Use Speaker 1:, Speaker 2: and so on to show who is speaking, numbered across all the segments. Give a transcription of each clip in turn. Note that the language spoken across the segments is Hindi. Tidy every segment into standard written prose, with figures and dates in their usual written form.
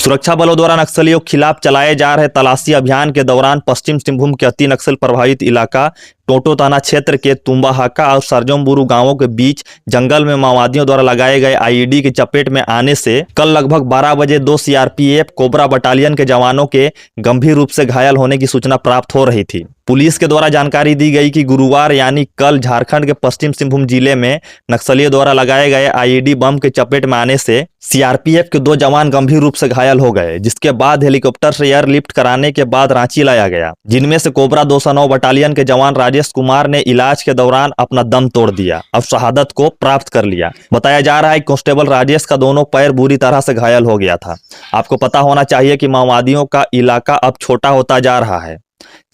Speaker 1: सुरक्षा बलों द्वारा नक्सलियों के खिलाफ चलाए जा रहे तलाशी अभियान के दौरान पश्चिम सिंहभूम के अति नक्सल प्रभावित इलाका टोटो थाना क्षेत्र के तुम्बाहाका और सरजोंबुरु गांवों के बीच जंगल में माओवादियों द्वारा लगाए गए आईईडी की चपेट में आने से कल लगभग 12 बजे 2 सीआरपीएफ कोबरा बटालियन के जवानों के गंभीर रूप से घायल होने की सूचना प्राप्त हो रही थी। पुलिस के द्वारा जानकारी दी गई कि गुरुवार यानी कल झारखंड के पश्चिम सिंहभूम जिले में नक्सलियों द्वारा लगाए गए आईईडी बम के चपेट में आने से सीआरपीएफ के 2 जवान गंभीर रूप से घायल हो गए, जिसके बाद हेलीकॉप्टर से एयरलिफ्ट कराने के बाद रांची लाया गया, जिनमें से कोबरा 209 बटालियन के जवान राजेश कुमार ने इलाज के दौरान अपना दम तोड़ दिया और शहादत को प्राप्त कर लिया। बताया जा रहा है कि कांस्टेबल राजेश का दोनों पैर बुरी तरह से घायल हो गया था। आपको पता होना चाहिए कि माओवादियों का इलाका अब छोटा होता जा रहा है,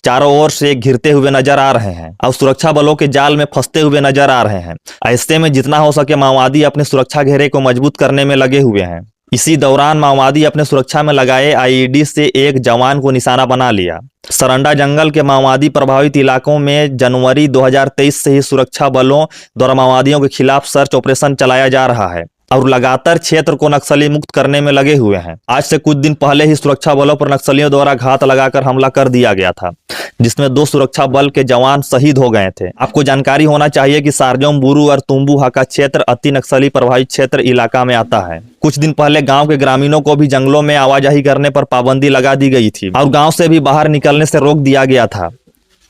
Speaker 1: चारों ओर से घिरते हुए नजर आ रहे हैं और सुरक्षा बलों के जाल में फंसते हुए नजर आ रहे हैं। ऐसे में जितना हो सके माओवादी अपने सुरक्षा घेरे को मजबूत करने में लगे हुए हैं। इसी दौरान माओवादी अपने सुरक्षा में लगाए आईईडी से एक जवान को निशाना बना लिया। सरंडा जंगल के माओवादी प्रभावित इलाकों में जनवरी 2023 से ही सुरक्षा बलों द्वारा माओवादियों के खिलाफ सर्च ऑपरेशन चलाया जा रहा है और लगातार क्षेत्र को नक्सली मुक्त करने में लगे हुए हैं। आज से कुछ दिन पहले ही सुरक्षा बलों पर नक्सलियों द्वारा घात लगाकर हमला कर दिया गया था, जिसमें 2 सुरक्षा बल के जवान शहीद हो गए थे। आपको जानकारी होना चाहिए कि सरजोंबुरु और तुम्बुहाका क्षेत्र अति नक्सली प्रभावित क्षेत्र इलाका में आता है। कुछ दिन पहले गांव के ग्रामीणों को भी जंगलों में आवाजाही करने पर पाबंदी लगा दी गई थी और गांव से भी बाहर निकलने से रोक दिया गया था।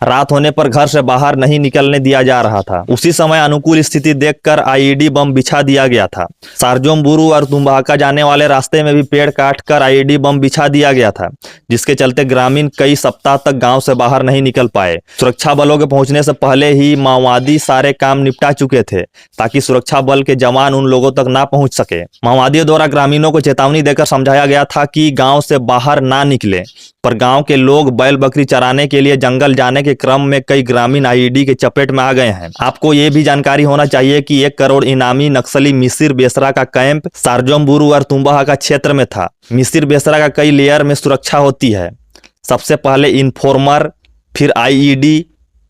Speaker 1: रात होने पर घर से बाहर नहीं निकलने दिया जा रहा था। उसी समय अनुकूल स्थिति देखकर आईईडी बम बिछा दिया गया था। सरजोंबुरु और तुम्बाहाका जाने वाले रास्ते में भी पेड़ काटकर आईईडी बम बिछा दिया गया था, जिसके चलते ग्रामीण कई सप्ताह तक गांव से बाहर नहीं निकल पाए। सुरक्षा बलों के पहुंचने से पहले ही माओवादी सारे काम निपटा चुके थे ताकि सुरक्षा बल के जवान उन लोगों तक ना पहुंच सके। माओवादियों द्वारा ग्रामीणों को चेतावनी देकर समझाया गया था कि गाँव से बाहर ना निकले, पर गांव के लोग बैल बकरी चराने के लिए जंगल जाने के क्रम में कई ग्रामीण आईईडी के चपेट में आ गए हैं। आपको ये भी जानकारी होना चाहिए कि 1 करोड़ इनामी नक्सली मिसिर बेसरा का कैंप सरजोंबुरु और तुम्बाहाका क्षेत्र में था। मिसिर बेसरा का कई लेयर में सुरक्षा होती है। सबसे पहले इन्फॉर्मर, फिर आईईडी,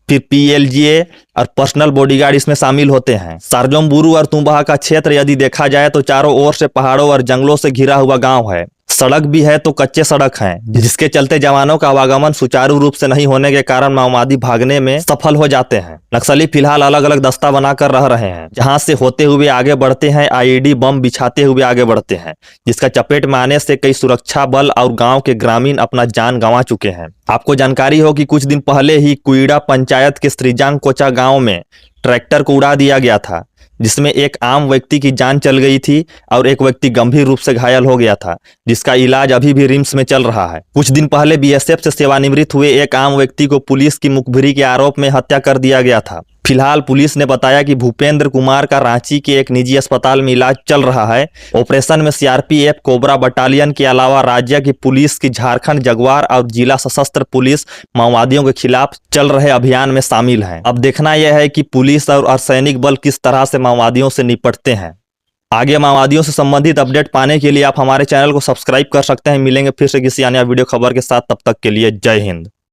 Speaker 1: फिर पीएलजीए और पर्सनल बॉडीगार्ड इसमें शामिल होते हैं। सरजोंबुरु और तुम्बाहाका क्षेत्र यदि देखा जाए तो चारों ओर से पहाड़ों और जंगलों से घिरा हुआ गांव है। सड़क भी है तो कच्चे सड़क हैं, जिसके चलते जवानों का आवागमन सुचारू रूप से नहीं होने के कारण माओवादी भागने में सफल हो जाते हैं। नक्सली फिलहाल अलग अलग दस्ता बनाकर रह रहे हैं, जहां से होते हुए आगे बढ़ते हैं, आईईडी बम बिछाते हुए आगे बढ़ते हैं, जिसका चपेट में आने से कई सुरक्षा बल और गांव के ग्रामीण अपना जान गंवा चुके हैं। आपको जानकारी हो कि कुछ दिन पहले ही कुईड़ा पंचायत के श्रीजांग कोचा गाँव में ट्रैक्टर को उड़ा दिया गया था, जिसमें एक आम व्यक्ति की जान चल गई थी और एक व्यक्ति गंभीर रूप से घायल हो गया था, जिसका इलाज अभी भी रिम्स में चल रहा है। कुछ दिन पहले बीएसएफ से सेवानिवृत्त हुए एक आम व्यक्ति को पुलिस की मुखबिरी के आरोप में हत्या कर दिया गया था। फिलहाल पुलिस ने बताया कि भूपेंद्र कुमार का रांची के एक निजी अस्पताल में इलाज चल रहा है। ऑपरेशन में सीआरपीएफ कोबरा बटालियन के अलावा राज्य की पुलिस की झारखंड जगुआर और जिला सशस्त्र पुलिस माओवादियों के खिलाफ चल रहे अभियान में शामिल हैं। अब देखना यह है कि पुलिस और अर्धसैनिक बल किस तरह से माओवादियों से निपटते हैं। आगे माओवादियों से संबंधित अपडेट पाने के लिए आप हमारे चैनल को सब्सक्राइब कर सकते हैं। मिलेंगे फिर से किसी अन्य वीडियो खबर के साथ, तब तक के लिए जय हिंद।